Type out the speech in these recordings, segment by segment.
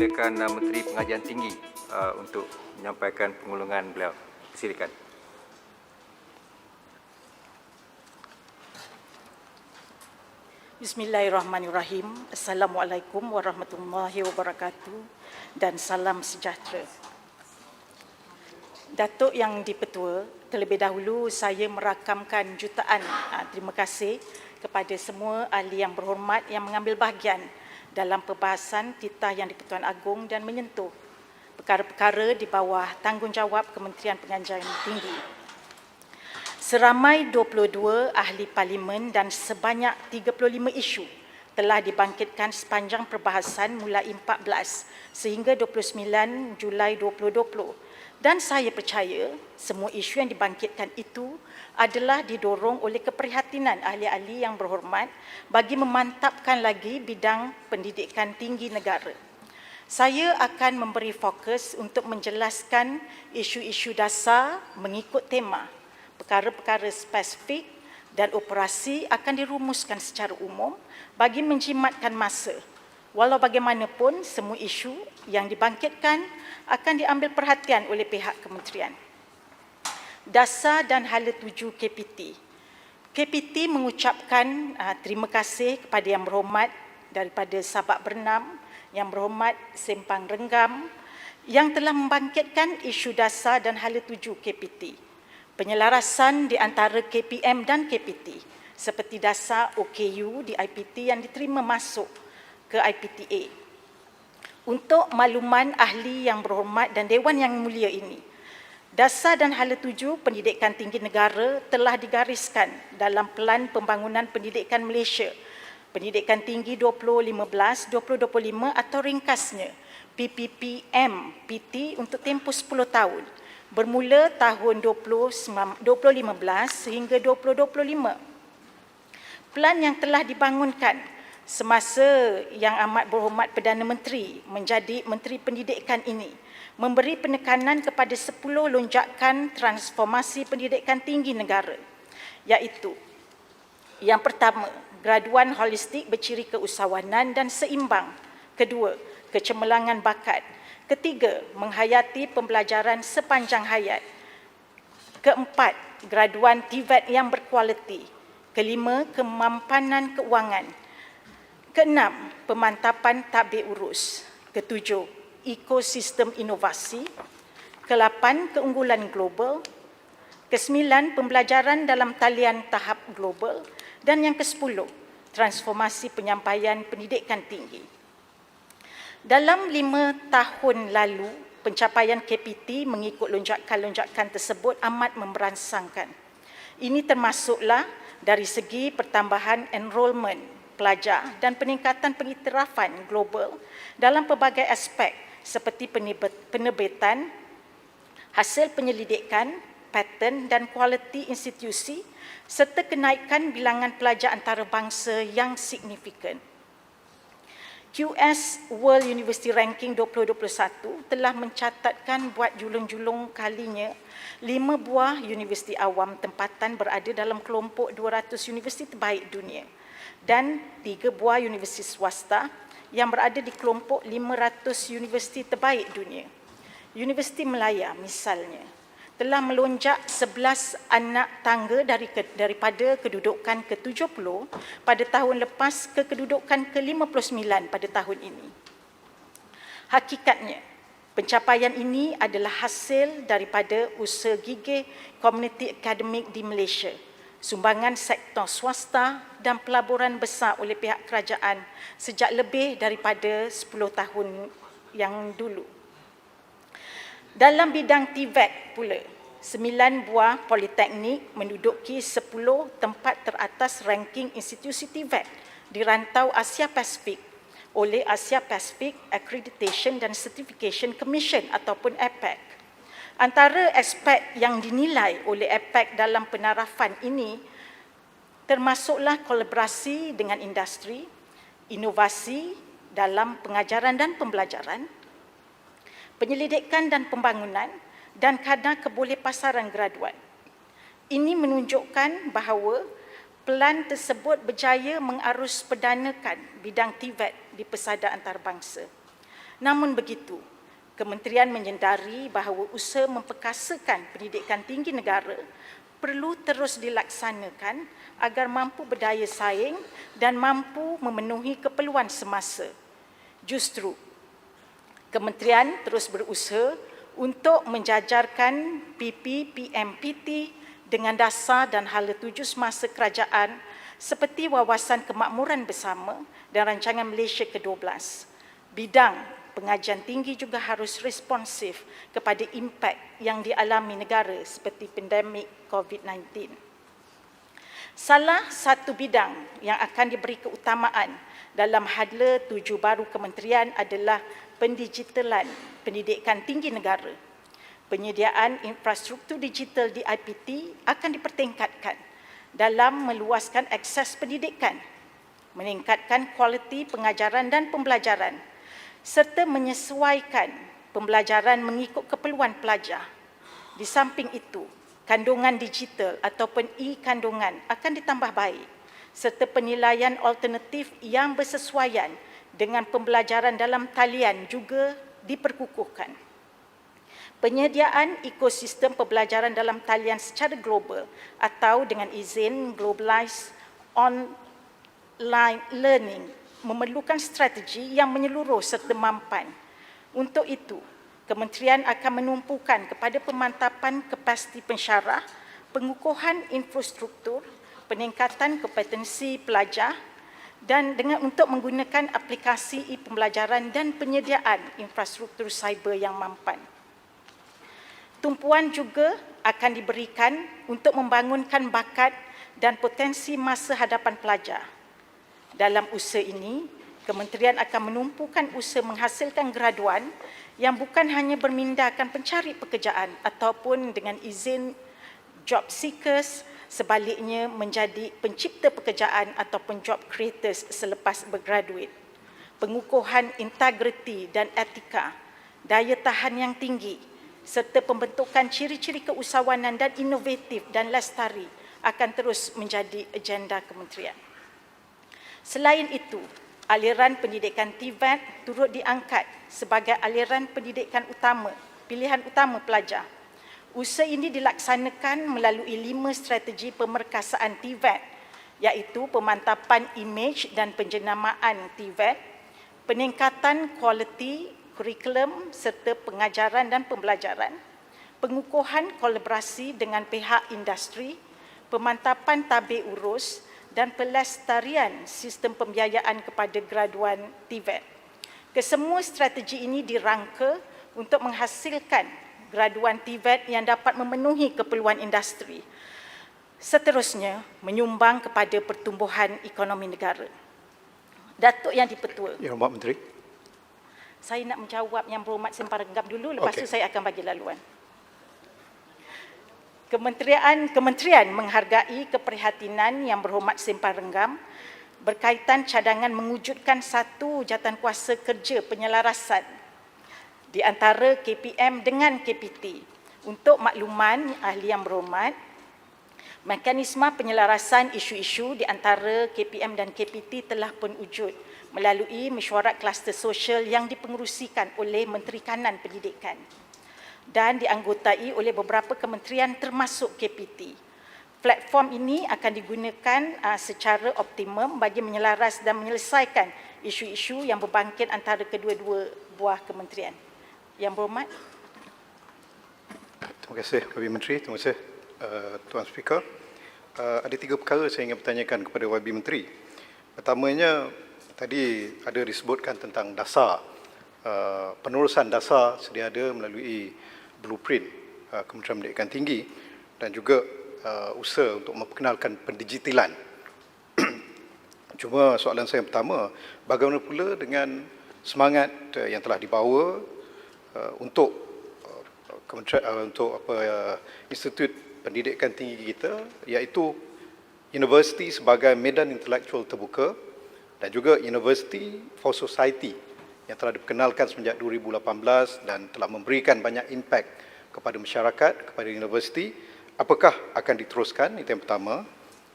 persilakan Menteri Pengajian Tinggi untuk menyampaikan pengulungan beliau. Silakan. Bismillahirrahmanirrahim. Assalamualaikum warahmatullahi wabarakatuh dan salam sejahtera. Datuk Yang di-Pertua, terlebih dahulu saya merakamkan jutaan terima kasih kepada semua ahli yang berhormat yang mengambil bahagian dalam perbahasan titah Yang di-Pertuan Agong dan menyentuh perkara-perkara di bawah tanggungjawab Kementerian Pengajian Tinggi. Seramai 22 ahli parlimen dan sebanyak 35 isu telah dibangkitkan sepanjang perbahasan mulai 14 sehingga 29 Julai 2020. Dan saya percaya semua isu yang dibangkitkan itu adalah didorong oleh keprihatinan ahli-ahli yang berhormat bagi memantapkan lagi bidang pendidikan tinggi negara. Saya akan memberi fokus untuk menjelaskan isu-isu dasar mengikut tema. Perkara-perkara spesifik dan operasi akan dirumuskan secara umum bagi menjimatkan masa. Walau bagaimanapun, semua isu yang dibangkitkan akan diambil perhatian oleh pihak kementerian. Dasar dan hala tuju KPT. KPT mengucapkan terima kasih kepada Yang Berhormat daripada Sabak Bernam, Yang Berhormat Sempang Renggam yang telah membangkitkan isu dasar dan hala tuju KPT. Penyelarasan di antara KPM dan KPT seperti dasar OKU di IPT yang diterima masuk ke IPTA. Untuk makluman ahli yang berhormat dan Dewan Yang Mulia ini, dasar dan hala tuju pendidikan tinggi negara telah digariskan dalam Pelan Pembangunan Pendidikan Malaysia, Pendidikan Tinggi 2015-2025 atau ringkasnya PPPM-PT untuk tempoh 10 tahun, bermula tahun 2015 sehingga 2025. Pelan yang telah dibangunkan semasa Yang Amat Berhormat Perdana Menteri menjadi Menteri Pendidikan ini memberi penekanan kepada 10 lonjakan transformasi pendidikan tinggi negara, iaitu yang pertama, graduan holistik berciri keusahawanan dan seimbang. Kedua, kecemerlangan bakat. Ketiga, menghayati pembelajaran sepanjang hayat. Keempat, graduan TVET yang berkualiti. Kelima, kemampanan keuangan. Keenam, pemantapan tadbir urus. Ketujuh, ekosistem inovasi. Kelapan, keunggulan global. Kesembilan, pembelajaran dalam talian tahap global. Dan yang ke-10, transformasi penyampaian pendidikan tinggi. Dalam 5 tahun lalu, pencapaian KPT mengikut lonjakan-lonjakan tersebut amat memberangsangkan. Ini termasuklah dari segi pertambahan enrolment pelajar dan peningkatan pengiktirafan global dalam pelbagai aspek seperti penerbitan, hasil penyelidikan, pattern dan kualiti institusi serta kenaikan bilangan pelajar antarabangsa yang signifikan. QS World University Ranking 2021 telah mencatatkan buat julung-julung kalinya 5 buah universiti awam tempatan berada dalam kelompok 200 universiti terbaik dunia dan 3 buah universiti swasta yang berada di kelompok 500 universiti terbaik dunia. Universiti Melaya misalnya telah melonjak 11 anak tangga daripada kedudukan ke-70 pada tahun lepas ke kedudukan ke-59 pada tahun ini. Hakikatnya, pencapaian ini adalah hasil daripada usaha gigih komuniti akademik di Malaysia, sumbangan sektor swasta dan pelaburan besar oleh pihak kerajaan sejak lebih daripada 10 tahun yang dulu. Dalam bidang TVET pula, 9 buah politeknik menduduki 10 tempat teratas ranking institusi TVET di rantau Asia Pasifik oleh Asia Pacific Accreditation and Certification Commission ataupun APAC. Antara aspek yang dinilai oleh APAC dalam penarafan ini termasuklah kolaborasi dengan industri, inovasi dalam pengajaran dan pembelajaran, penyelidikan dan pembangunan, dan kadar kebolehpasaran graduan. Ini menunjukkan bahawa pelan tersebut berjaya mengarus perdanakan bidang TVET di pesada antarabangsa. Namun begitu, Kementerian menyedari bahawa usaha memperkasakan pendidikan tinggi negara perlu terus dilaksanakan agar mampu berdaya saing dan mampu memenuhi keperluan semasa. Justru, Kementerian terus berusaha untuk menjajarkan PP-PMPT dengan dasar dan hala tuju semasa kerajaan seperti Wawasan Kemakmuran Bersama dan Rancangan Malaysia ke-12. Bidang pengajian tinggi juga harus responsif kepada impak yang dialami negara seperti pandemik COVID-19. Salah satu bidang yang akan diberi keutamaan dalam hadla tuju baru kementerian adalah pendigitalan pendidikan tinggi negara. Penyediaan infrastruktur digital di IPT akan dipertingkatkan dalam meluaskan akses pendidikan, meningkatkan kualiti pengajaran dan pembelajaran, serta menyesuaikan pembelajaran mengikut keperluan pelajar. Di samping itu, kandungan digital ataupun e-kandungan akan ditambah baik, serta penilaian alternatif yang bersesuaian dengan pembelajaran dalam talian juga diperkukuhkan. Penyediaan ekosistem pembelajaran dalam talian secara global atau dengan izin globalized online learning memerlukan strategi yang menyeluruh serta mampan. Untuk itu, Kementerian akan menumpukan kepada pemantapan kapasiti pensyarah, pengukuhan infrastruktur, peningkatan kompetensi pelajar dan dengan untuk menggunakan aplikasi e-pembelajaran dan penyediaan infrastruktur cyber yang mampan. Tumpuan juga akan diberikan untuk membangunkan bakat dan potensi masa hadapan pelajar. Dalam usaha ini, Kementerian akan menumpukan usaha menghasilkan graduan yang bukan hanya bermindakan pencari pekerjaan ataupun dengan izin job seekers, sebaliknya menjadi pencipta pekerjaan ataupun job creators selepas bergraduate. Pengukuhan integriti dan etika, daya tahan yang tinggi, serta pembentukan ciri-ciri keusahawanan dan inovatif dan lestari akan terus menjadi agenda kementerian. Selain itu, aliran pendidikan TVET turut diangkat sebagai aliran pendidikan utama, pilihan utama pelajar. Usaha ini dilaksanakan melalui 5 strategi pemerkasaan TVET, iaitu pemantapan imej dan penjenamaan TVET, peningkatan kualiti kurikulum serta pengajaran dan pembelajaran, pengukuhan kolaborasi dengan pihak industri, pemantapan tabir urus dan pelestarian sistem pembiayaan kepada graduan TVET. Kesemua strategi ini dirangka untuk menghasilkan graduan TVET yang dapat memenuhi keperluan industri. Seterusnya, menyumbang kepada pertumbuhan ekonomi negara. Datuk Yang di-Pertua. Yang Berhormat Menteri. Saya nak menjawab Yang Berhormat Sempang Renggam dulu, lepas tu saya akan bagi laluan. Kementerian menghargai keprihatinan Yang Berhormat Sempang Renggam berkaitan cadangan mewujudkan satu jawatankuasa kerja penyelarasan di antara KPM dengan KPT. Untuk makluman ahli Yang Berhormat, mekanisme penyelarasan isu-isu di antara KPM dan KPT telah pun wujud melalui mesyuarat kluster sosial yang dipengerusikan oleh Menteri Kanan Pendidikan dan dianggotai oleh beberapa kementerian termasuk KPT. Platform ini akan digunakan secara optimum bagi menyelaras dan menyelesaikan isu-isu yang berbangkit antara kedua-dua buah kementerian. Yang Berhormat. Terima kasih YB Menteri, terima kasih Tuan Speaker. Ada 3 perkara saya ingin bertanyakan kepada YB Menteri. Pertamanya, tadi ada disebutkan tentang dasar, penerusan dasar sedia ada melalui blueprint Kementerian Pendidikan Tinggi dan juga usaha untuk memperkenalkan pendigitalan. Cuma soalan saya yang pertama, bagaimana pula dengan semangat yang telah dibawa untuk Institut Pendidikan Tinggi kita, iaitu universiti sebagai medan intelektual terbuka dan juga University for Society yang telah diperkenalkan semenjak 2018 dan telah memberikan banyak impak kepada masyarakat, kepada universiti. Apakah akan diteruskan? Itu yang pertama.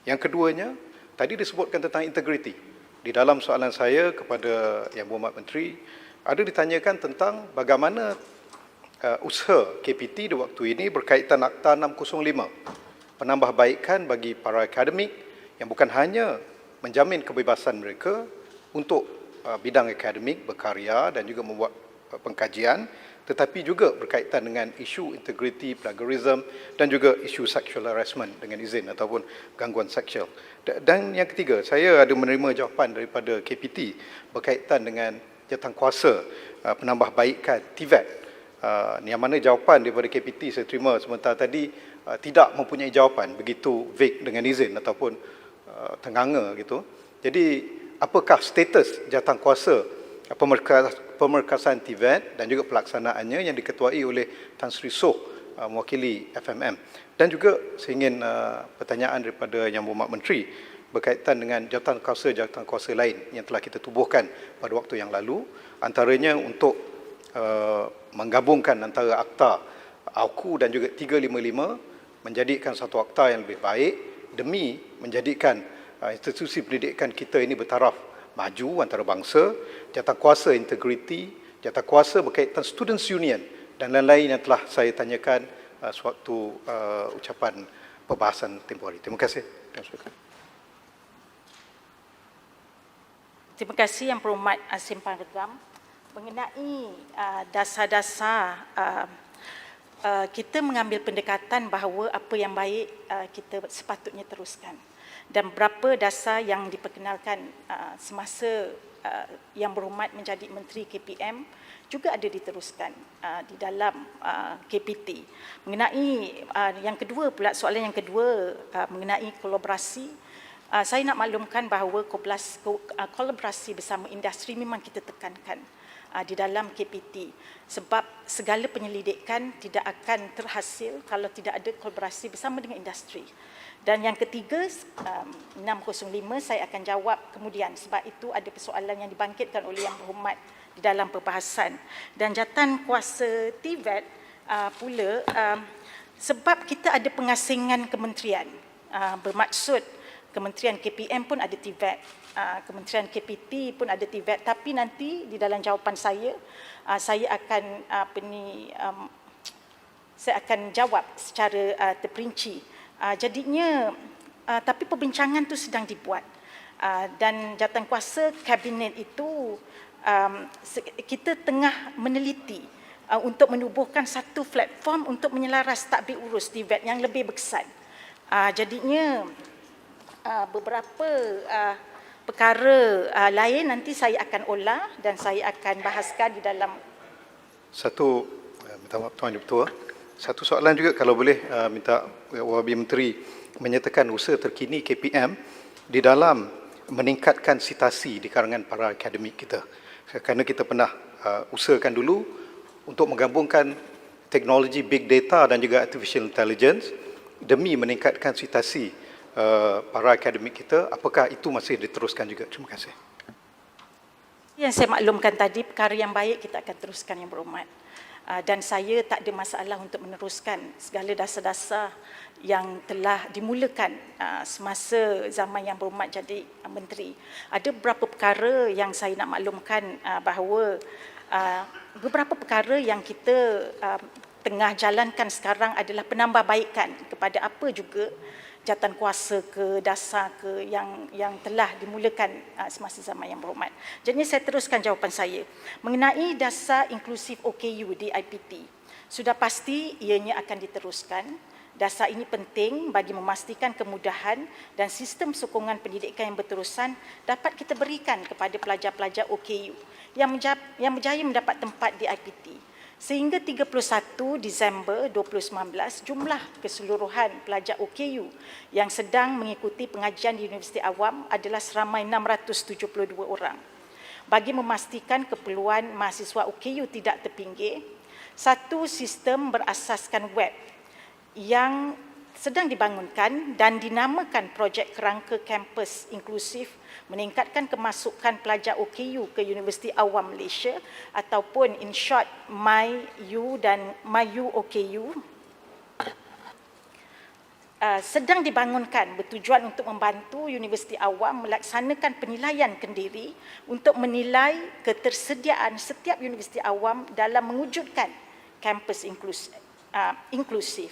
Yang keduanya, tadi disebutkan tentang integriti. Di dalam soalan saya kepada Yang Berhormat Menteri, ada ditanyakan tentang bagaimana usaha KPT di waktu ini berkaitan Akta 605, penambahbaikan bagi para akademik yang bukan hanya menjamin kebebasan mereka untuk bidang akademik, berkarya dan juga membuat pengkajian, tetapi juga berkaitan dengan isu integriti, plagiarism dan juga isu sexual harassment dengan izin ataupun gangguan seksual. Dan yang ketiga, saya ada menerima jawapan daripada KPT berkaitan dengan jawatankuasa penambahbaikan TVET. Yang mana jawapan daripada KPT saya terima sebentar tadi tidak mempunyai jawapan, begitu vague dengan izin ataupun tenganga gitu. Jadi apakah status jawatankuasa pemerkasaan TVET dan juga pelaksanaannya yang diketuai oleh Tan Sri Soh, mewakili FMM. Dan juga saya ingin pertanyaan daripada Yang Berhormat Menteri berkaitan dengan jawatankuasa lain yang telah kita tubuhkan pada waktu yang lalu, antaranya untuk menggabungkan antara akta AUKU dan juga 355 menjadikan satu akta yang lebih baik demi menjadikan institusi pendidikan kita ini bertaraf maju antarabangsa, jawatankuasa integriti, jawatankuasa berkaitan Students Union dan lain-lain yang telah saya tanyakan sewaktu ucapan perbahasan tempoh hari. Terima kasih. Terima kasih Yang Berhormat Simpang Regam. Mengenai dasar-dasar kita mengambil pendekatan bahawa apa yang baik kita sepatutnya teruskan. Dan berapa dasar yang diperkenalkan semasa Yang Berhormat menjadi Menteri KPM juga ada diteruskan di dalam KPT. Mengenai yang kedua pula, soalan yang kedua mengenai kolaborasi, saya nak maklumkan bahawa kolaborasi bersama industri memang kita tekankan di dalam KPT, sebab segala penyelidikan tidak akan terhasil kalau tidak ada kolaborasi bersama dengan industri. Dan yang ketiga, 605 saya akan jawab kemudian, sebab itu ada persoalan yang dibangkitkan oleh Yang Berhormat di dalam perbahasan. Dan jawatankuasa TVET pula, sebab kita ada pengasingan kementerian, bermaksud Kementerian KPM pun ada TVET, Kementerian KPT pun ada TVET, tapi nanti di dalam jawapan saya akan saya akan jawab secara terperinci. Jadinya, tapi perbincangan itu sedang dibuat dan jawatankuasa kabinet itu kita tengah meneliti untuk menubuhkan satu platform untuk menyelaras tadbir urus TVET yang lebih berkesan. Jadinya beberapa perkara lain nanti saya akan olah dan saya akan bahaskan di dalam. Satu, minta maaf Tuan Ketua, satu soalan juga kalau boleh minta Wabi Menteri menyatakan usaha terkini KPM di dalam meningkatkan sitasi di kalangan para akademik kita. Kerana kita pernah usahakan dulu untuk menggabungkan teknologi big data dan juga artificial intelligence demi meningkatkan sitasi para akademik kita. Apakah itu masih diteruskan juga? Terima kasih. Yang saya maklumkan tadi, perkara yang baik kita akan teruskan, Yang Berhormat. Dan saya tak ada masalah untuk meneruskan segala dasar-dasar yang telah dimulakan semasa zaman Yang Berhormat jadi Menteri. Ada beberapa perkara yang saya nak maklumkan bahawa beberapa perkara yang kita tengah jalankan sekarang adalah penambahbaikan kepada apa juga jawatankuasa ke dasar ke yang telah dimulakan semasa zaman Yang Berhormat. Jadi saya teruskan jawapan saya. Mengenai dasar inklusif OKU di IPT, sudah pasti ianya akan diteruskan. Dasar ini penting bagi memastikan kemudahan dan sistem sokongan pendidikan yang berterusan dapat kita berikan kepada pelajar-pelajar OKU yang berjaya mendapat tempat di IPT. Sehingga 31 Disember 2019, jumlah keseluruhan pelajar OKU yang sedang mengikuti pengajian di Universiti Awam adalah seramai 672 orang. Bagi memastikan keperluan mahasiswa OKU tidak terpinggir, satu sistem berasaskan web yang sedang dibangunkan dan dinamakan Projek Kerangka Kampus Inklusif meningkatkan kemasukan pelajar OKU ke Universiti Awam Malaysia ataupun in short MyU dan MyU OKU. sedang dibangunkan bertujuan untuk membantu universiti awam melaksanakan penilaian kendiri untuk menilai ketersediaan setiap universiti awam dalam mewujudkan kampus inklusif.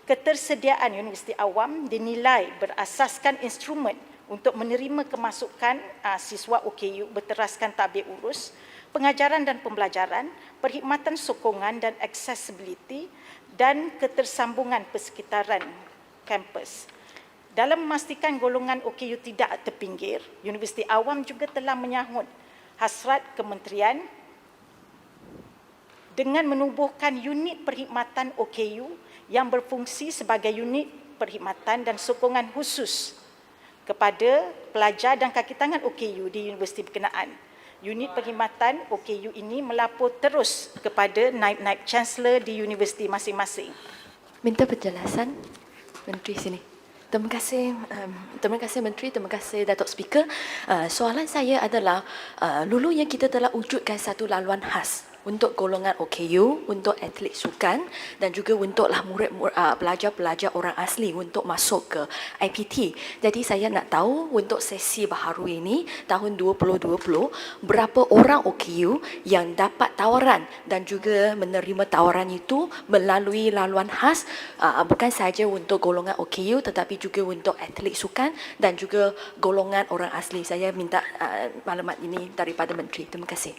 Ketersediaan universiti awam dinilai berasaskan instrumen untuk menerima kemasukan siswa OKU berteraskan tabir urus, pengajaran dan pembelajaran, perkhidmatan sokongan dan accessibility dan ketersambungan persekitaran kampus. Dalam memastikan golongan OKU tidak terpinggir, Universiti Awam juga telah menyahut hasrat kementerian dengan menubuhkan unit perkhidmatan OKU yang berfungsi sebagai unit perkhidmatan dan sokongan khusus kepada pelajar dan kaki tangan OKU di universiti berkenaan. Unit perkhidmatan OKU ini melapor terus kepada naib-naib chancellor di universiti masing-masing. Minta penjelasan Menteri sini. Terima kasih Menteri, terima kasih Datuk Speaker. Soalan saya adalah, dulunya kita telah wujudkan satu laluan khas untuk golongan OKU, untuk atlet sukan dan juga untuklah pelajar-pelajar orang asli untuk masuk ke IPT. Jadi saya nak tahu untuk sesi baharu ini, tahun 2020, berapa orang OKU yang dapat tawaran dan juga menerima tawaran itu melalui laluan khas, bukan sahaja untuk golongan OKU tetapi juga untuk atlet sukan dan juga golongan orang asli. Saya minta maklumat ini daripada Menteri. Terima kasih.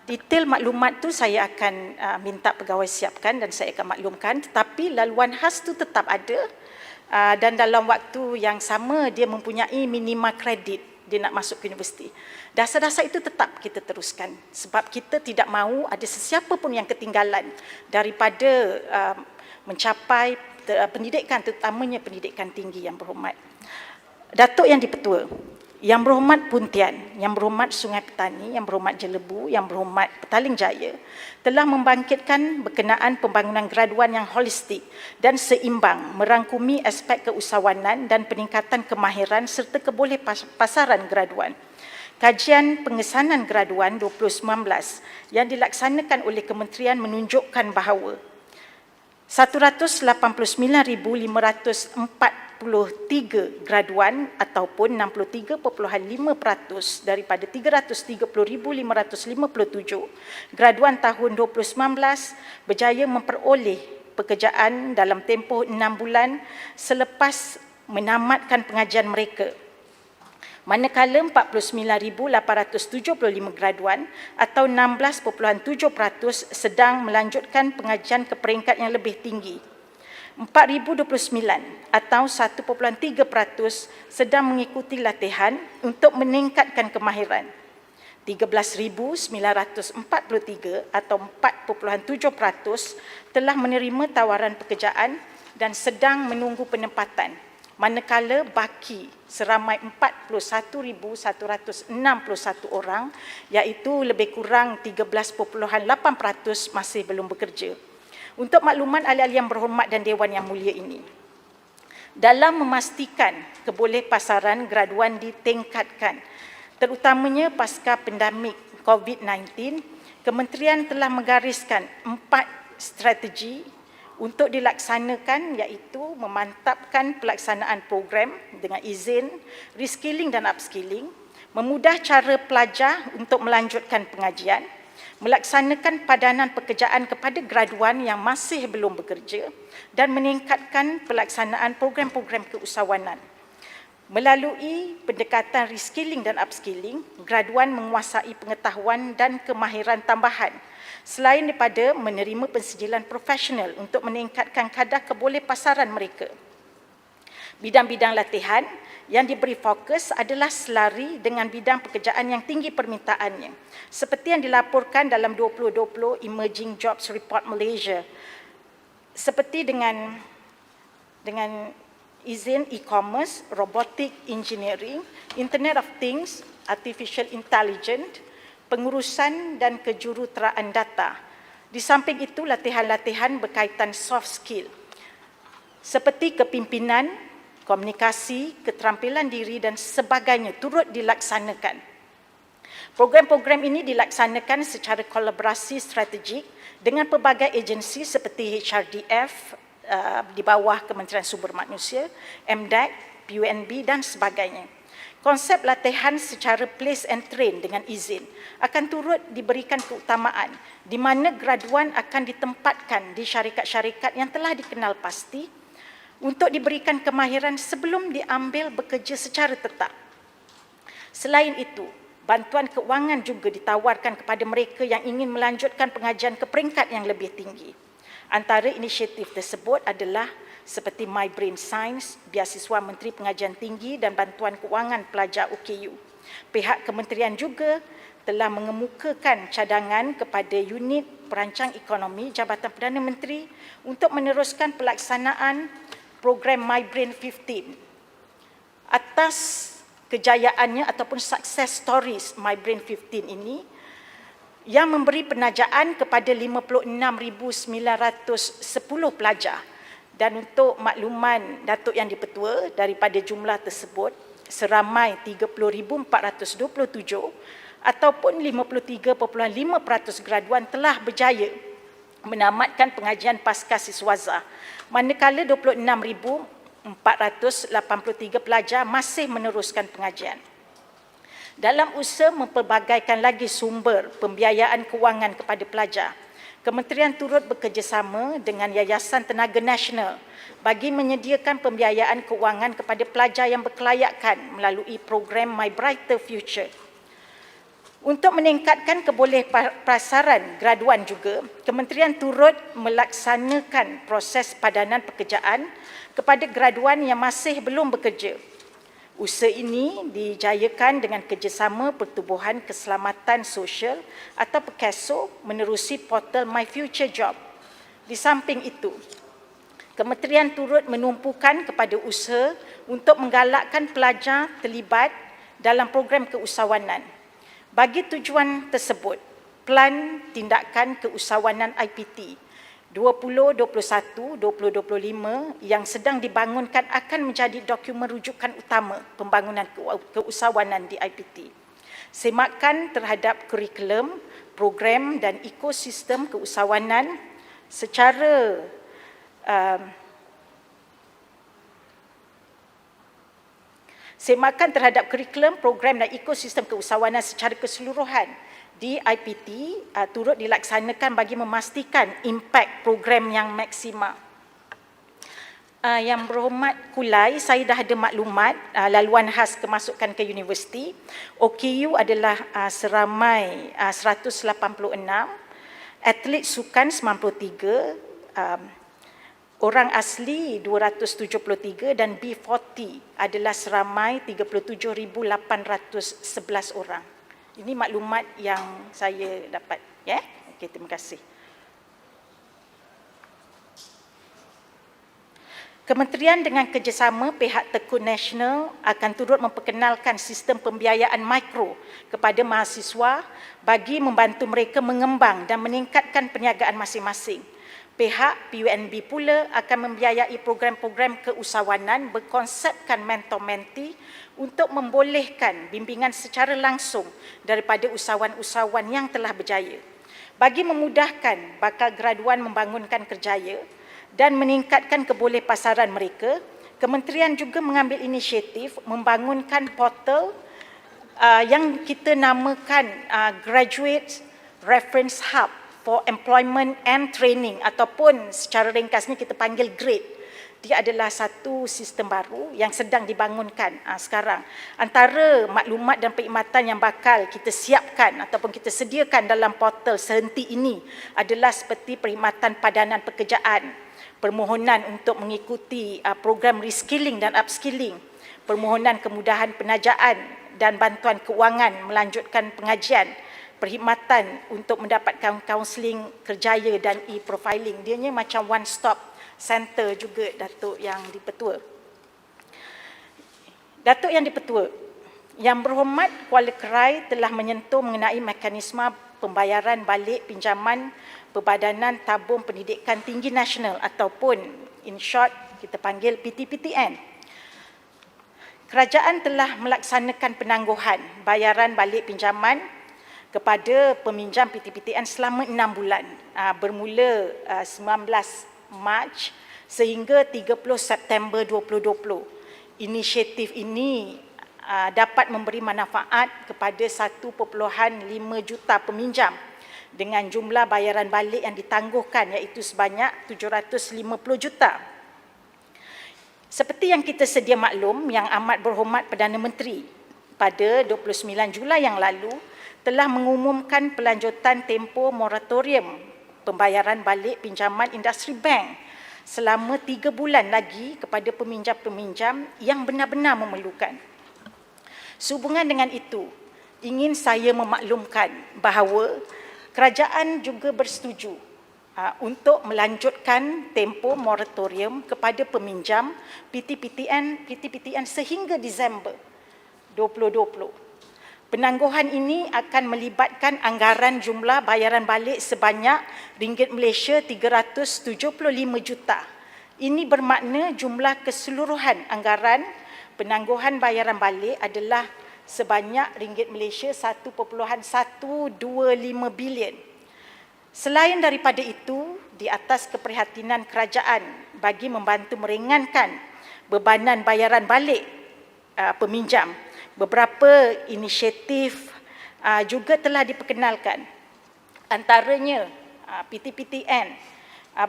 Detail maklumat tu saya akan minta pegawai siapkan dan saya akan maklumkan, tetapi laluan khas tu tetap ada dan dalam waktu yang sama dia mempunyai minima kredit dia nak masuk ke universiti. Dasar-dasar itu tetap kita teruskan sebab kita tidak mahu ada sesiapa pun yang ketinggalan daripada mencapai pendidikan, terutamanya pendidikan tinggi. Yang berhormat Datuk Yang di-Pertua, Yang berhormat Puntian, Yang berhormat Sungai Petani, Yang berhormat Jelebu, Yang berhormat Petaling Jaya telah membangkitkan berkenaan pembangunan graduan yang holistik dan seimbang, merangkumi aspek keusahawanan dan peningkatan kemahiran serta kebolehpasaran graduan. Kajian pengesanan graduan 2019 yang dilaksanakan oleh Kementerian menunjukkan bahawa 189,543 graduan ataupun 63.5% daripada 330,557 graduan tahun 2019 berjaya memperoleh pekerjaan dalam tempoh 6 bulan selepas menamatkan pengajian mereka. Manakala 49,875 graduan atau 16.7% sedang melanjutkan pengajian ke peringkat yang lebih tinggi. 4,029 atau 1.3% sedang mengikuti latihan untuk meningkatkan kemahiran. 13,943 atau 4.7% telah menerima tawaran pekerjaan dan sedang menunggu penempatan. Manakala baki seramai 41,161 orang, iaitu lebih kurang 13.8% masih belum bekerja. Untuk makluman ahli-ahli yang berhormat dan Dewan Yang Mulia ini, dalam memastikan kebolehpasaran graduan ditingkatkan, terutamanya pasca pandemik COVID-19, Kementerian telah menggariskan 4 strategi untuk dilaksanakan, iaitu memantapkan pelaksanaan program dengan izin, reskilling dan upskilling, memudah cara pelajar untuk melanjutkan pengajian, melaksanakan padanan pekerjaan kepada graduan yang masih belum bekerja dan meningkatkan pelaksanaan program-program keusahawanan. Melalui pendekatan reskilling dan upskilling, graduan menguasai pengetahuan dan kemahiran tambahan selain daripada menerima pensijilan profesional untuk meningkatkan kadar kebolehpasaran mereka. Bidang-bidang latihan yang diberi fokus adalah selari dengan bidang pekerjaan yang tinggi permintaannya, seperti yang dilaporkan dalam 2020 Emerging Jobs Report Malaysia, seperti dengan izin e-commerce, robotic engineering, Internet of Things, artificial intelligence, pengurusan dan kejuruteraan data. Di samping itu, latihan-latihan berkaitan soft skill seperti kepimpinan, komunikasi, keterampilan diri dan sebagainya turut dilaksanakan. Program-program ini dilaksanakan secara kolaborasi strategik dengan pelbagai agensi seperti HRDF, di bawah Kementerian Sumber Manusia, MDEC, PUNB dan sebagainya. Konsep latihan secara place and train dengan izin akan turut diberikan keutamaan di mana graduan akan ditempatkan di syarikat-syarikat yang telah dikenal pasti untuk diberikan kemahiran sebelum diambil bekerja secara tetap. Selain itu, bantuan keuangan juga ditawarkan kepada mereka yang ingin melanjutkan pengajian ke peringkat yang lebih tinggi. Antara inisiatif tersebut adalah seperti My Brain Science, Beasiswa Menteri Pengajian Tinggi dan bantuan keuangan pelajar OKU. Pihak kementerian juga telah mengemukakan cadangan kepada unit perancang ekonomi Jabatan Perdana Menteri untuk meneruskan pelaksanaan program My Brain 15. Atas kejayaannya ataupun success stories My Brain 15 ini, yang memberi penajaan kepada 56,910 pelajar. Dan untuk makluman Datuk Yang di-Pertua, daripada jumlah tersebut, seramai 30,427 ataupun 53.5% graduan telah berjaya menamatkan pengajian pasca siswaza, manakala 26,483 pelajar masih meneruskan pengajian. Dalam usaha mempelbagaikan lagi sumber pembiayaan kewangan kepada pelajar, Kementerian turut bekerjasama dengan Yayasan Tenaga Nasional bagi menyediakan pembiayaan kewangan kepada pelajar yang berkelayakan melalui program My Brighter Future. Untuk meningkatkan kebolehpasaran graduan juga, Kementerian turut melaksanakan proses padanan pekerjaan kepada graduan yang masih belum bekerja. Usaha ini dijayakan dengan kerjasama Pertubuhan Keselamatan Sosial atau PKSO menerusi portal My Future Job. Di samping itu, Kementerian turut menumpukan kepada usaha untuk menggalakkan pelajar terlibat dalam program keusahawanan. Bagi tujuan tersebut, Pelan Tindakan Keusahawanan IPT 2021-2025 yang sedang dibangunkan akan menjadi dokumen rujukan utama pembangunan keusahawanan di IPT. Semakan terhadap kurikulum, program dan ekosistem keusahawanan secara semakan terhadap kurikulum, program dan ekosistem keusahawanan secara keseluruhan di IPT turut dilaksanakan bagi memastikan impak program yang maksimal. Yang berhormat Kulai, saya dah ada maklumat laluan khas kemasukan ke universiti. OKU adalah seramai 186, atlet sukan 93, orang asli 273 dan B40 adalah seramai 37,811 orang. Ini maklumat yang saya dapat. Ya, okey, terima kasih. Kementerian dengan kerjasama pihak Tekun Nasional akan turut memperkenalkan sistem pembiayaan mikro kepada mahasiswa bagi membantu mereka mengembang dan meningkatkan perniagaan masing-masing. Pihak PUNB pula akan membiayai program-program keusahawanan berkonsepkan mentor-mentee untuk membolehkan bimbingan secara langsung daripada usahawan-usahawan yang telah berjaya. Bagi memudahkan bakal graduan membangunkan kerjaya dan meningkatkan kebolehpasaran mereka, Kementerian juga mengambil inisiatif membangunkan portal yang kita namakan Graduate Reference Hub for Employment and Training ataupun secara ringkasnya kita panggil GRADE. Dia adalah satu sistem baru yang sedang dibangunkan sekarang. Antara maklumat dan perkhidmatan yang bakal kita siapkan ataupun kita sediakan dalam portal sehenti ini adalah seperti perkhidmatan padanan pekerjaan, permohonan untuk mengikuti program reskilling dan upskilling, permohonan kemudahan penajaan dan bantuan keuangan melanjutkan pengajian, perkhidmatan untuk mendapatkan kaunseling kerjaya dan e-profiling. Dianya macam one stop center juga, Datuk Yang di-Pertua. Datuk Yang di-Pertua, Yang Berhormat Kuala Krai telah menyentuh mengenai mekanisme pembayaran balik pinjaman Perbadanan Tabung Pendidikan Tinggi Nasional ataupun in short kita panggil PTPTN. Kerajaan telah melaksanakan penangguhan bayaran balik pinjaman kepada peminjam PTPTN selama 6 bulan bermula 19 Mac sehingga 30 September 2020. Inisiatif ini dapat memberi manfaat kepada 1.5 juta peminjam dengan jumlah bayaran balik yang ditangguhkan iaitu sebanyak 750 juta. Seperti yang kita sedia maklum, Yang Amat Berhormat Perdana Menteri pada 29 Julai yang lalu telah mengumumkan pelanjutan tempoh moratorium pembayaran balik pinjaman industri bank selama 3 bulan lagi kepada peminjam-peminjam yang benar-benar memerlukan. Sehubungan dengan itu, ingin saya memaklumkan bahawa kerajaan juga bersetuju untuk melanjutkan tempoh moratorium kepada peminjam PTPTN sehingga Disember 2020. Penangguhan ini akan melibatkan anggaran jumlah bayaran balik sebanyak ringgit Malaysia 375 juta. Ini bermakna jumlah keseluruhan anggaran penangguhan bayaran balik adalah sebanyak ringgit Malaysia 1.125 bilion. Selain daripada itu, di atas keprihatinan kerajaan bagi membantu meringankan bebanan bayaran balik peminjam, beberapa inisiatif juga telah diperkenalkan. Antaranya PTPTN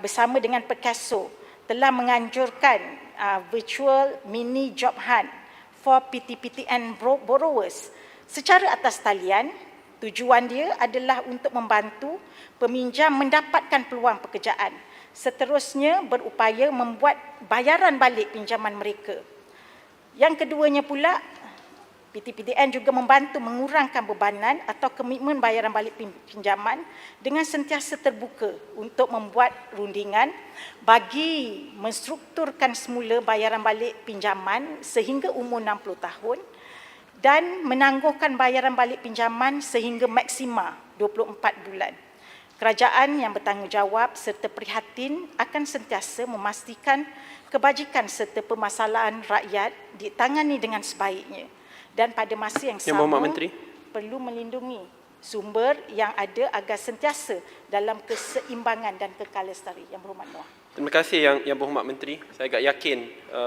bersama dengan Perkaso telah menganjurkan virtual mini job hunt for PTPTN borrowers secara atas talian. Tujuan dia adalah untuk membantu peminjam mendapatkan peluang pekerjaan. Seterusnya berupaya membuat bayaran balik pinjaman mereka. Yang keduanya pula, PTPTN juga membantu mengurangkan bebanan atau komitmen bayaran balik pinjaman dengan sentiasa terbuka untuk membuat rundingan bagi menstrukturkan semula bayaran balik pinjaman sehingga umur 60 tahun dan menangguhkan bayaran balik pinjaman sehingga maksima 24 bulan. Kerajaan yang bertanggungjawab serta prihatin akan sentiasa memastikan kebajikan serta permasalahan rakyat ditangani dengan sebaiknya. Dan pada masa yang sama, perlu melindungi sumber yang ada agar sentiasa dalam keseimbangan dan kekal lestari. Yang Berhormat Noah. Terima kasih Yang Berhormat Menteri. Saya agak yakin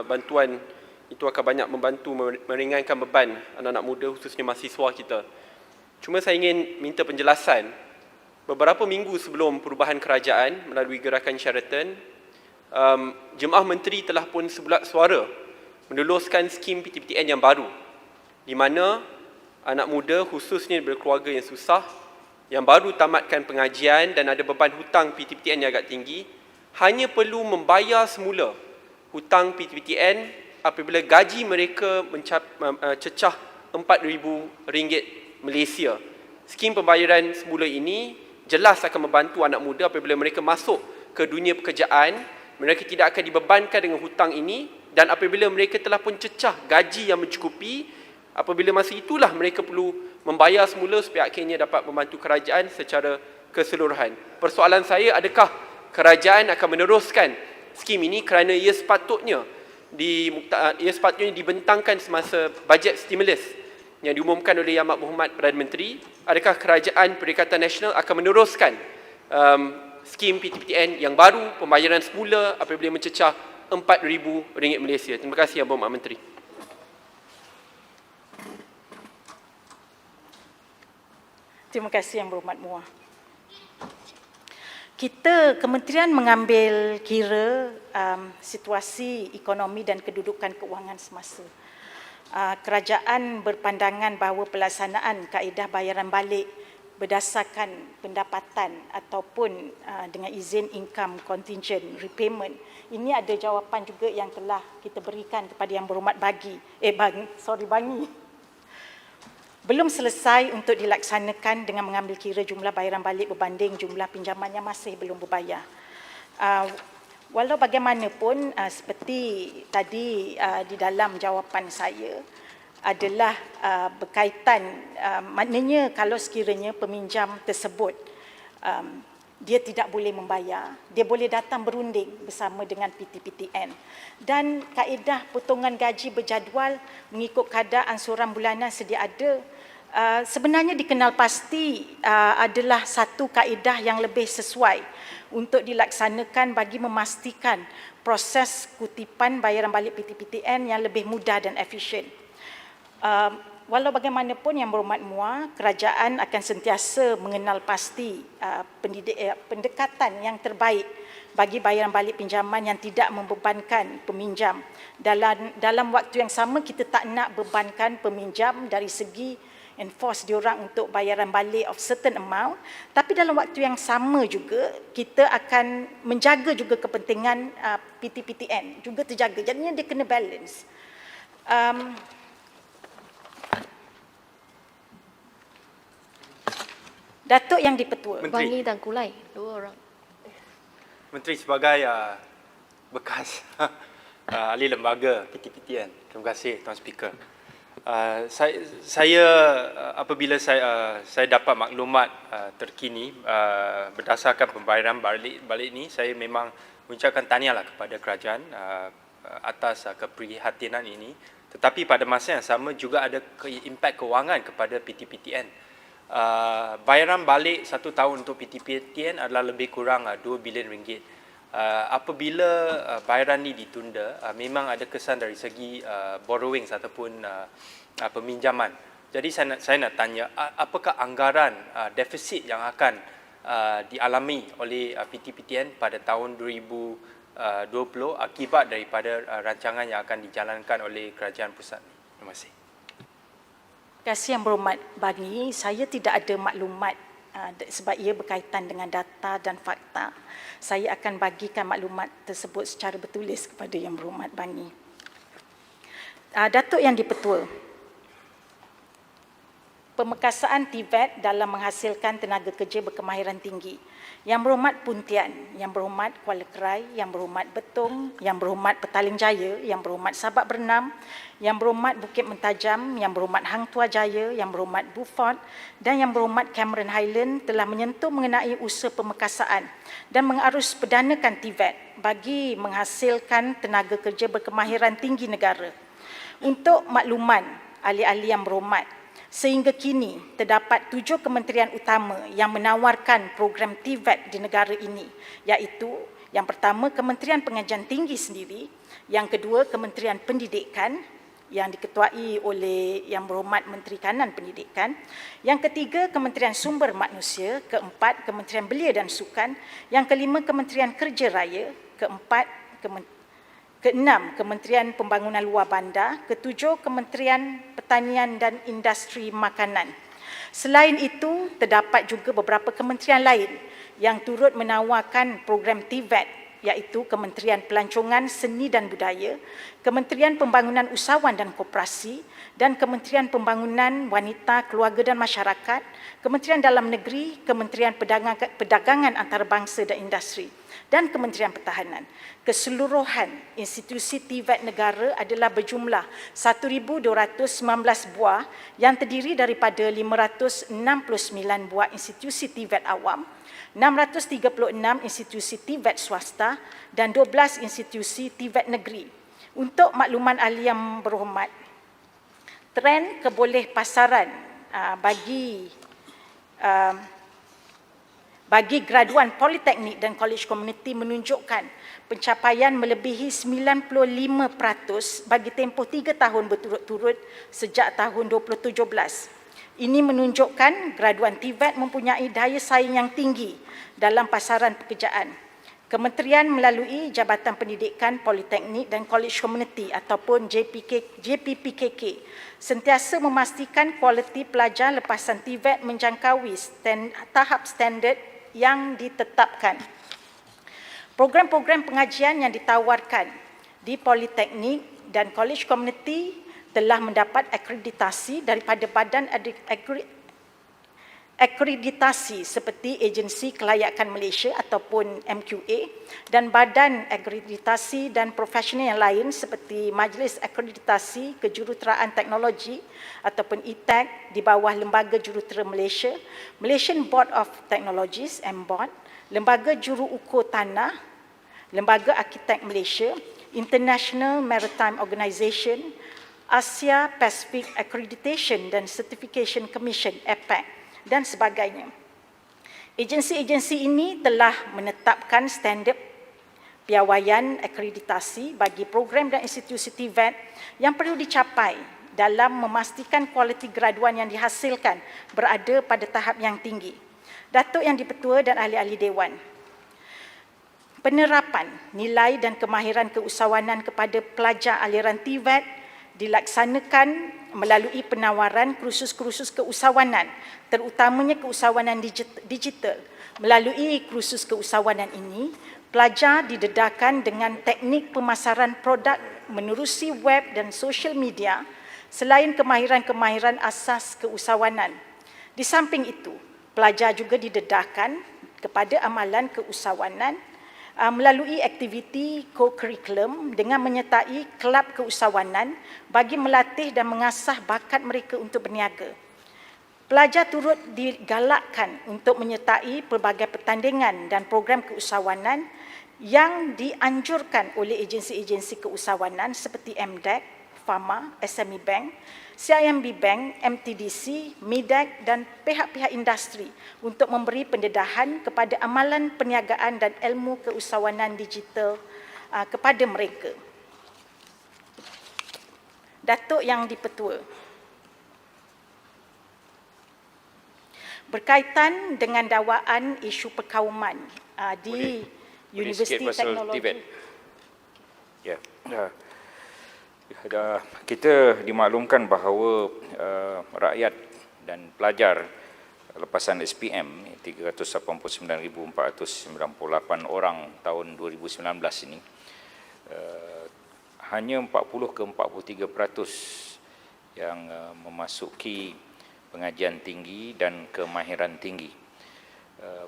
bantuan itu akan banyak membantu meringankan beban anak-anak muda khususnya mahasiswa kita. Cuma saya ingin minta penjelasan. Beberapa minggu sebelum perubahan kerajaan melalui gerakan Sheraton, Jemaah Menteri telah pun sebulat suara meneluskan skim PTPTN yang baru di mana anak muda khususnya berkeluarga yang susah, yang baru tamatkan pengajian dan ada beban hutang PTPTN yang agak tinggi, hanya perlu membayar semula hutang PTPTN apabila gaji mereka cecah RM4,000 Malaysia. Skim pembayaran semula ini jelas akan membantu anak muda apabila mereka masuk ke dunia pekerjaan, mereka tidak akan dibebankan dengan hutang ini dan apabila mereka telah pun cecah gaji yang mencukupi, apabila masa itulah mereka perlu membayar semula supaya akhirnya dapat membantu kerajaan secara keseluruhan. Persoalan saya, adakah kerajaan akan meneruskan skim ini kerana ia sepatutnya dibentangkan semasa bajet stimulus yang diumumkan oleh Yang Amat Berhormat Perdana Menteri? Adakah Kerajaan Perikatan Nasional akan meneruskan skim PTPTN yang baru pembayaran semula apabila mencecah RM4,000 Malaysia? Terima kasih Yang Berhormat Menteri. Terima kasih Yang Berhormat Muar. Kita, Kementerian mengambil kira situasi ekonomi dan kedudukan keuangan semasa. Kerajaan berpandangan bahawa pelaksanaan kaedah bayaran balik berdasarkan pendapatan ataupun dengan izin income contingent repayment, ini ada jawapan juga yang telah kita berikan kepada Yang Berhormat Bangi. Belum selesai untuk dilaksanakan dengan mengambil kira jumlah bayaran balik berbanding jumlah pinjaman yang masih belum berbayar. Walau bagaimanapun, seperti tadi di dalam jawapan saya adalah berkaitan, maknanya kalau sekiranya peminjam tersebut dia tidak boleh membayar, dia boleh datang berunding bersama dengan PTPTN. Dan kaedah potongan gaji berjadual mengikut kadar ansuran bulanan sedia ada, sebenarnya dikenal pasti adalah satu kaedah yang lebih sesuai untuk dilaksanakan bagi memastikan proses kutipan bayaran balik PTPTN yang lebih mudah dan efisien. Walau bagaimanapun Yang Berhormat MUA, kerajaan akan sentiasa mengenal pasti pendekatan yang terbaik bagi bayaran balik pinjaman yang tidak membebankan peminjam. Dalam waktu yang sama, kita tak nak bebankan peminjam dari segi enforce diorang untuk bayaran balik of certain amount, tapi dalam waktu yang sama juga kita akan menjaga juga kepentingan PTPTN juga terjaga. Jadinya dia kena balance. Datuk Yang di-Pertua. Wangi dan Kulai, dua orang. Menteri sebagai bekas ahli lembaga PTPTN. Terima kasih Tuan Speaker. Saya apabila saya dapat maklumat terkini berdasarkan pembayaran balik ini, saya memang mengucapkan tahniahlah kepada kerajaan atas keprihatinan ini. Tetapi pada masa yang sama juga ada impak kewangan kepada PTPTN. Bayaran balik 1 tahun untuk PTPTN adalah lebih kurang 2 bilion ringgit. Apabila bayaran ini ditunda, memang ada kesan dari segi borrowing ataupun peminjaman. Jadi saya nak tanya, apakah anggaran defisit yang akan dialami oleh PTPTN pada tahun 2020 akibat daripada rancangan yang akan dijalankan oleh kerajaan pusat? Terima kasih. Terima kasih Yang Berhormat Bani, saya tidak ada maklumat sebab ia berkaitan dengan data dan fakta. Saya akan bagikan maklumat tersebut secara bertulis kepada Yang Berhormat Bani. Datuk Yang di-Pertua, pemekasaan TVET dalam menghasilkan tenaga kerja berkemahiran tinggi. Yang Berhormat Puntian, Yang Berhormat Kuala Kerai, Yang Berhormat Betong, Yang Berhormat Petaling Jaya, Yang Berhormat Sabak Bernam, Yang Berhormat Bukit Mentajam, Yang Berhormat Hang Tuah Jaya, Yang Berhormat Beaufort dan Yang Berhormat Cameron Highland telah menyentuh mengenai usaha pemekasaan dan mengarus perdanakan TVET bagi menghasilkan tenaga kerja berkemahiran tinggi negara. Untuk makluman ahli-ahli Yang Berhormat, sehingga kini terdapat 7 kementerian utama yang menawarkan program TVET di negara ini, iaitu yang pertama Kementerian Pengajian Tinggi sendiri, yang kedua Kementerian Pendidikan yang diketuai oleh Yang Berhormat Menteri Kanan Pendidikan, yang ketiga Kementerian Sumber Manusia, keempat Kementerian Belia dan Sukan, yang kelima Kementerian Kerja Raya, keenam Kementerian Pembangunan Luar Bandar, ketujuh Kementerian Pertanian dan Industri Makanan. Selain itu, terdapat juga beberapa kementerian lain yang turut menawarkan program TVET, iaitu Kementerian Pelancongan Seni dan Budaya, Kementerian Pembangunan Usahawan dan Koperasi dan Kementerian Pembangunan Wanita, Keluarga dan Masyarakat, Kementerian Dalam Negeri, Kementerian Perdagangan Antarabangsa dan Industri dan Kementerian Pertahanan. Keseluruhan institusi TVET negara adalah berjumlah 1,219 buah yang terdiri daripada 569 buah institusi TVET awam, 636 institusi TVET swasta dan 12 institusi TVET negeri. Untuk makluman ahli Yang Berhormat, trend keboleh pasaran bagi graduan politeknik dan college community menunjukkan pencapaian melebihi 95% bagi tempoh 3 tahun berturut-turut sejak tahun 2017. Ini menunjukkan graduan TVET mempunyai daya saing yang tinggi dalam pasaran pekerjaan. Kementerian melalui Jabatan Pendidikan, Politeknik dan College Community ataupun JPPKK sentiasa memastikan kualiti pelajar lepasan TVET menjangkaui tahap standard yang ditetapkan. Program-program pengajian yang ditawarkan di Politeknik dan College Community telah mendapat akreditasi daripada badan akreditasi seperti Agensi Kelayakan Malaysia ataupun MQA dan badan akreditasi dan profesional yang lain seperti Majlis Akreditasi Kejuruteraan Teknologi ataupun ITAC di bawah Lembaga Jurutera Malaysia, Malaysian Board of Technologies MBOT, Lembaga Juru Ukur Tanah, Lembaga Arkitek Malaysia, International Maritime Organisation, Asia Pacific Accreditation dan Certification Commission APAC dan sebagainya. Agensi-agensi ini telah menetapkan standard piawaian akreditasi bagi program dan institusi TVET yang perlu dicapai dalam memastikan kualiti graduan yang dihasilkan berada pada tahap yang tinggi. Datuk Yang di-Pertua dan ahli-ahli Dewan, penerapan nilai dan kemahiran keusahawanan kepada pelajar aliran TVET dilaksanakan melalui penawaran kursus-kursus keusahawanan, terutamanya keusahawanan digital. Melalui kursus keusahawanan ini, pelajar didedahkan dengan teknik pemasaran produk menerusi web dan sosial media selain kemahiran-kemahiran asas keusahawanan. Di samping itu, pelajar juga didedahkan kepada amalan keusahawanan melalui aktiviti co-curriculum dengan menyertai kelab keusahawanan bagi melatih dan mengasah bakat mereka untuk berniaga. Pelajar turut digalakkan untuk menyertai pelbagai pertandingan dan program keusahawanan yang dianjurkan oleh agensi-agensi keusahawanan seperti MDEC, Pharma, SME Bank, CIMB Bank, MTDC, MIDEC dan pihak-pihak industri untuk memberi pendedahan kepada amalan perniagaan dan ilmu keusahawanan digital kepada mereka. Datuk Yang di-Pertua, berkaitan dengan dakwaan isu perkauman di Universiti Teknologi. Ya. Kita dimaklumkan bahawa rakyat dan pelajar lepasan SPM 389,498 orang tahun 2019 ini hanya 40 ke 43% yang memasuki pengajian tinggi dan kemahiran tinggi.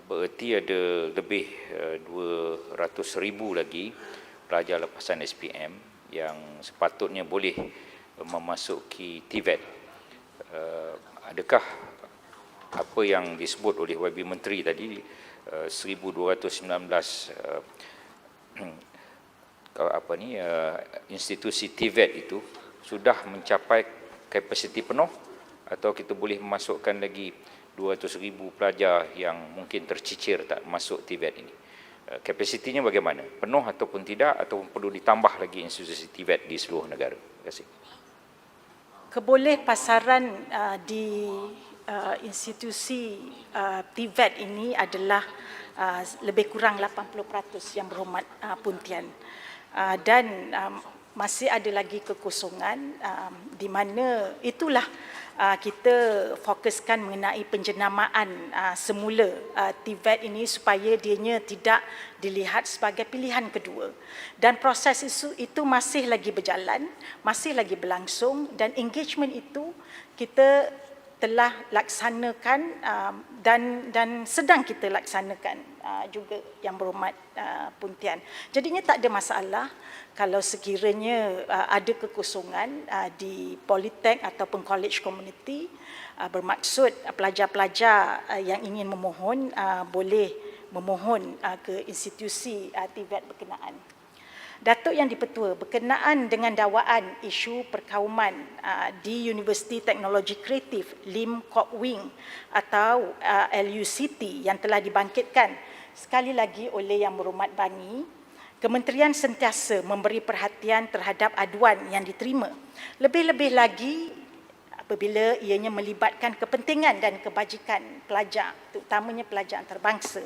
Bererti ada lebih 200,000 lagi pelajar lepasan SPM yang sepatutnya boleh memasuki TVET. Adakah apa yang disebut oleh YB Menteri tadi 1219 institusi TVET itu sudah mencapai kapasiti penuh atau kita boleh memasukkan lagi 200,000 pelajar yang mungkin tercicir tak masuk TVET ini? Kapasitinya bagaimana? Penuh ataupun tidak, atau perlu ditambah lagi institusi TVET di seluruh negara? Terima kasih. Keboleh pasaran di institusi TVET ini adalah lebih kurang 80% yang berhormat Puntian. Dan masih ada lagi kekosongan di mana itulah kita fokuskan mengenai penjenamaan semula TVET ini supaya dianya tidak dilihat sebagai pilihan kedua. Dan proses itu masih lagi berjalan, masih lagi berlangsung, dan engagement itu kita telah laksanakan dan sedang kita laksanakan juga Yang Berhormat Puntian. Jadinya tak ada masalah kalau sekiranya ada kekosongan di Politek ataupun college community, bermaksud pelajar-pelajar yang ingin memohon boleh memohon ke institusi TVET berkenaan. Datuk Yang di-Pertua, berkenaan dengan dakwaan isu perkauman di Universiti Teknologi Kreatif Lim Kok Wing atau LUCT yang telah dibangkitkan sekali lagi oleh Yang Berhormat Bani, Kementerian sentiasa memberi perhatian terhadap aduan yang diterima. Lebih-lebih lagi apabila ianya melibatkan kepentingan dan kebajikan pelajar, terutamanya pelajar antarabangsa.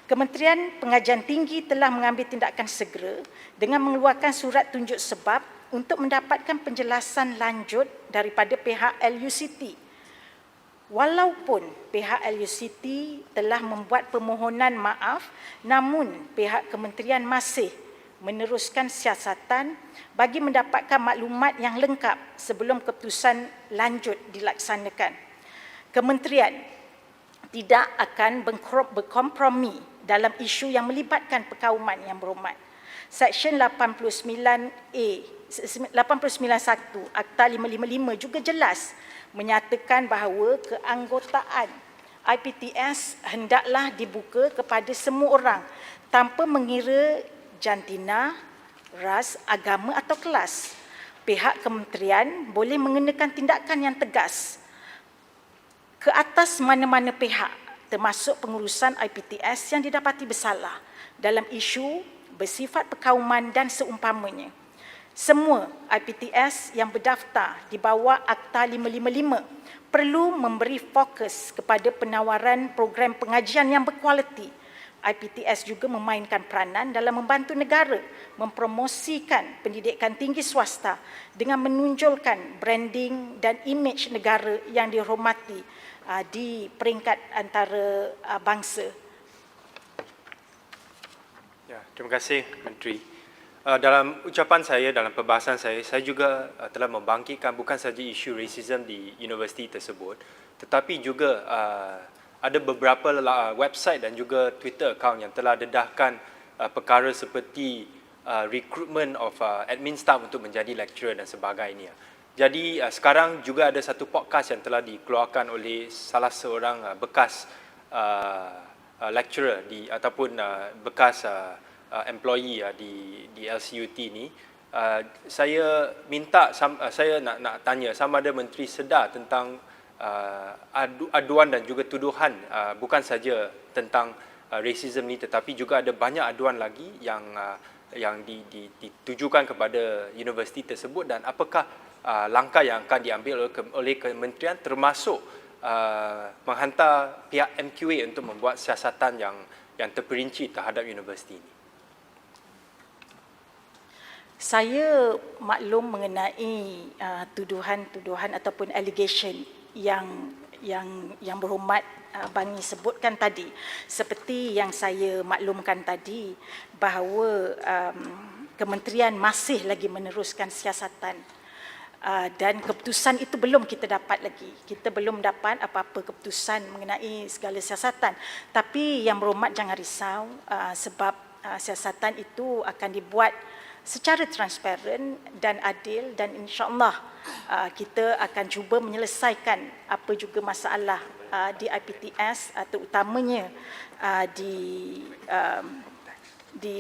Kementerian Pengajian Tinggi telah mengambil tindakan segera dengan mengeluarkan surat tunjuk sebab untuk mendapatkan penjelasan lanjut daripada pihak LUCT. Walaupun pihak LUCT telah membuat permohonan maaf, namun pihak kementerian masih meneruskan siasatan bagi mendapatkan maklumat yang lengkap sebelum keputusan lanjut dilaksanakan. Kementerian tidak akan berkompromi dalam isu yang melibatkan perkauman Yang Berhormat. Seksyen 89(1) Akta 555 juga jelas menyatakan bahawa keanggotaan IPTS hendaklah dibuka kepada semua orang tanpa mengira jantina, ras, agama atau kelas. Pihak kementerian boleh mengenakan tindakan yang tegas ke atas mana-mana pihak termasuk pengurusan IPTS yang didapati bersalah dalam isu bersifat perkauman dan seumpamanya. Semua IPTS yang berdaftar di bawah Akta 555 perlu memberi fokus kepada penawaran program pengajian yang berkualiti. IPTS juga memainkan peranan dalam membantu negara mempromosikan pendidikan tinggi swasta dengan menunjulkan branding dan imej negara yang dihormati di peringkat antara bangsa. Ya, terima kasih Menteri. Dalam ucapan saya, dalam perbahasan saya juga telah membangkitkan bukan sahaja isu rasism di universiti tersebut, tetapi juga ada beberapa website dan juga Twitter account yang telah dedahkan perkara seperti recruitment of admin staff untuk menjadi lecturer dan sebagainya. Jadi sekarang juga ada satu podcast yang telah dikeluarkan oleh salah seorang bekas lecturer ataupun bekas employee di LCUT ni. Saya minta, saya nak tanya sama ada Menteri sedar tentang aduan dan juga tuduhan bukan saja tentang racism ni, tetapi juga ada banyak aduan lagi yang ditujukan kepada universiti tersebut, dan apakah langkah yang akan diambil oleh kementerian termasuk menghantar pihak MQA untuk membuat siasatan yang terperinci terhadap universiti ini. Saya maklum mengenai tuduhan-tuduhan ataupun allegation yang berhormat Bangi sebutkan tadi. Seperti yang saya maklumkan tadi bahawa kementerian masih lagi meneruskan siasatan dan keputusan itu belum kita dapat lagi. Kita belum dapat apa-apa keputusan mengenai segala siasatan. Tapi yang berhormat jangan risau sebab siasatan itu akan dibuat secara transparan dan adil, dan insya-Allah kita akan cuba menyelesaikan apa juga masalah di IPTS terutamanya di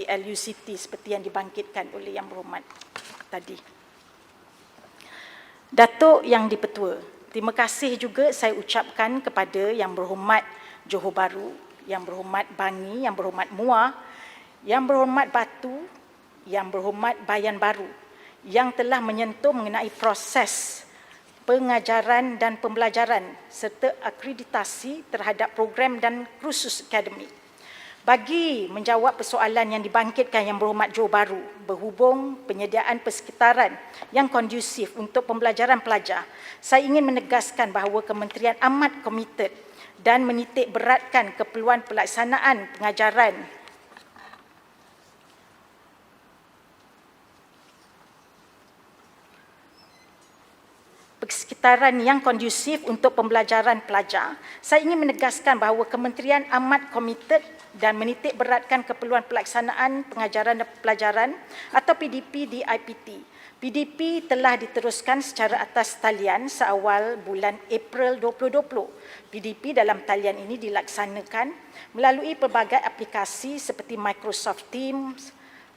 LUCT seperti yang dibangkitkan oleh Yang Berhormat tadi. Datuk Yang di-Pertua, terima kasih juga saya ucapkan kepada Yang Berhormat Johor Bahru, Yang Berhormat Bangi, Yang Berhormat Muar, Yang Berhormat Batu, Yang Berhormat Bayan Baru yang telah menyentuh mengenai proses pengajaran dan pembelajaran serta akreditasi terhadap program dan kursus akademik. Bagi menjawab persoalan yang dibangkitkan Yang Berhormat Johor Bahru berhubung penyediaan persekitaran yang kondusif untuk pembelajaran pelajar, saya ingin menegaskan bahawa kementerian amat komited dan menitik beratkan keperluan pelaksanaan pengajaran persekitaran yang kondusif untuk pembelajaran pelajar. Saya ingin menegaskan bahawa kementerian amat komited dan menitik beratkan keperluan pelaksanaan pengajaran dan pelajaran atau PDP di IPT. PDP telah diteruskan secara atas talian seawal bulan April 2020. PDP dalam talian ini dilaksanakan melalui pelbagai aplikasi seperti Microsoft Teams,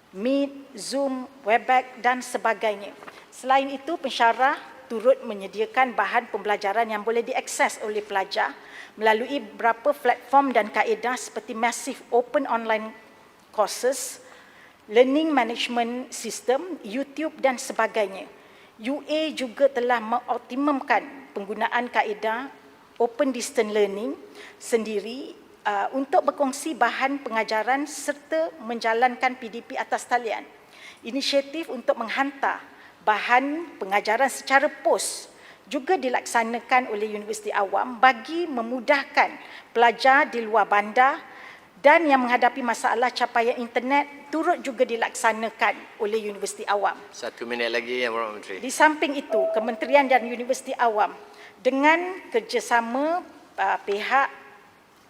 Meet, Zoom, Webex dan sebagainya. Selain itu, pensyarah turut menyediakan bahan pembelajaran yang boleh diakses oleh pelajar melalui beberapa platform dan kaedah seperti Massive Open Online Courses, Learning Management System, YouTube dan sebagainya. UA juga telah mengoptimumkan penggunaan kaedah Open Distance Learning sendiri untuk berkongsi bahan pengajaran serta menjalankan PDP atas talian. Inisiatif untuk menghantar bahan pengajaran secara pos juga dilaksanakan oleh Universiti Awam bagi memudahkan pelajar di luar bandar dan yang menghadapi masalah capaian internet turut juga dilaksanakan oleh Universiti Awam. 1 minit lagi Yang Berhormat Menteri. Di samping itu, kementerian dan Universiti Awam dengan kerjasama pihak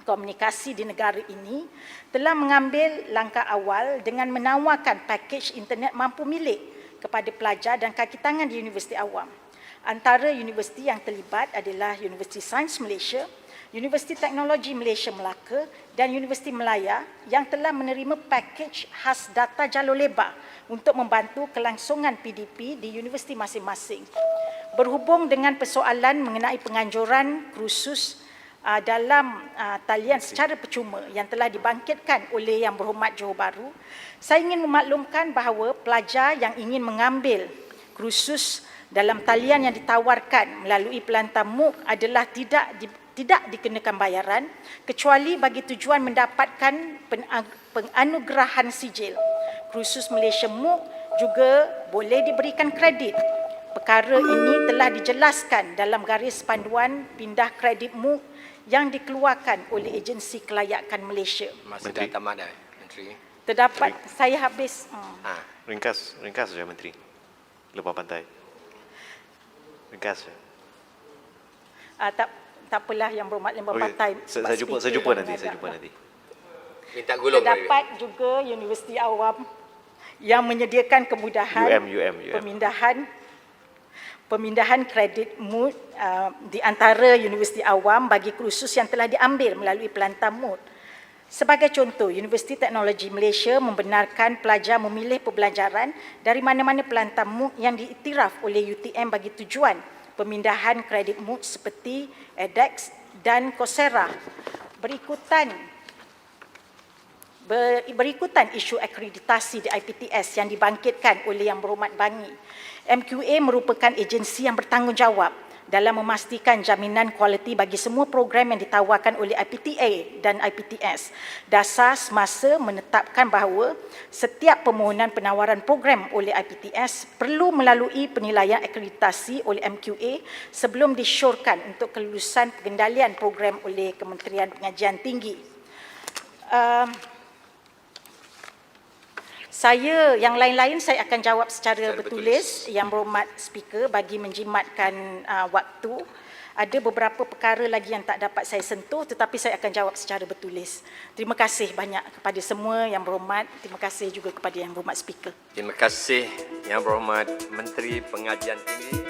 komunikasi di negara ini telah mengambil langkah awal dengan menawarkan pakej internet mampu milik kepada pelajar dan kaki tangan di Universiti Awam. Antara universiti yang terlibat adalah Universiti Sains Malaysia, Universiti Teknologi Malaysia Melaka dan Universiti Melaya yang telah menerima pakej khas data jalur lebar untuk membantu kelangsungan PDP di universiti masing-masing. Berhubung dengan persoalan mengenai penganjuran kursus dalam talian secara percuma yang telah dibangkitkan oleh Yang Berhormat Johor Bahru, saya ingin memaklumkan bahawa pelajar yang ingin mengambil kursus dalam talian yang ditawarkan melalui Pelantar MOOC adalah tidak dikenakan bayaran kecuali bagi tujuan mendapatkan penganugerahan sijil. Kursus Malaysia MOOC juga boleh diberikan kredit. Perkara ini telah dijelaskan dalam garis panduan pindah kredit MOOC yang dikeluarkan oleh Agensi Kelayakan Malaysia. Masih dah tamat dah, Menteri. Terdapat, saya habis. Ringkas saja Menteri. Lepas pantai. Ringkas saja. Tak apalah Yang Berhormat Lembah Pantai. Saya jumpa nanti. Minta gulung. Terdapat juga Universiti Awam yang menyediakan kemudahan UM. pemindahan kredit MOOC di antara Universiti Awam bagi kursus yang telah diambil melalui Pelantar MOOC. Sebagai contoh, Universiti Teknologi Malaysia membenarkan pelajar memilih pembelajaran dari mana-mana Pelantar MOOC yang diiktiraf oleh UTM bagi tujuan pemindahan kredit MOOC seperti edX dan Coursera. Berikutan isu akreditasi di IPTS yang dibangkitkan oleh Yang Berhormat Bangi. MQA merupakan agensi yang bertanggungjawab dalam memastikan jaminan kualiti bagi semua program yang ditawarkan oleh IPTA dan IPTS. Dasar semasa menetapkan bahawa setiap permohonan penawaran program oleh IPTS perlu melalui penilaian akreditasi oleh MQA sebelum disyorkan untuk kelulusan pengendalian program oleh Kementerian Pengajian Tinggi. Yang lain-lain saya akan jawab secara bertulis. Yang Berhormat Speaker, bagi menjimatkan waktu, ada beberapa perkara lagi yang tak dapat saya sentuh tetapi saya akan jawab secara bertulis. Terima kasih banyak kepada semua Yang Berhormat. Terima kasih juga kepada Yang Berhormat Speaker. Terima kasih Yang Berhormat Menteri Pengajian Tinggi.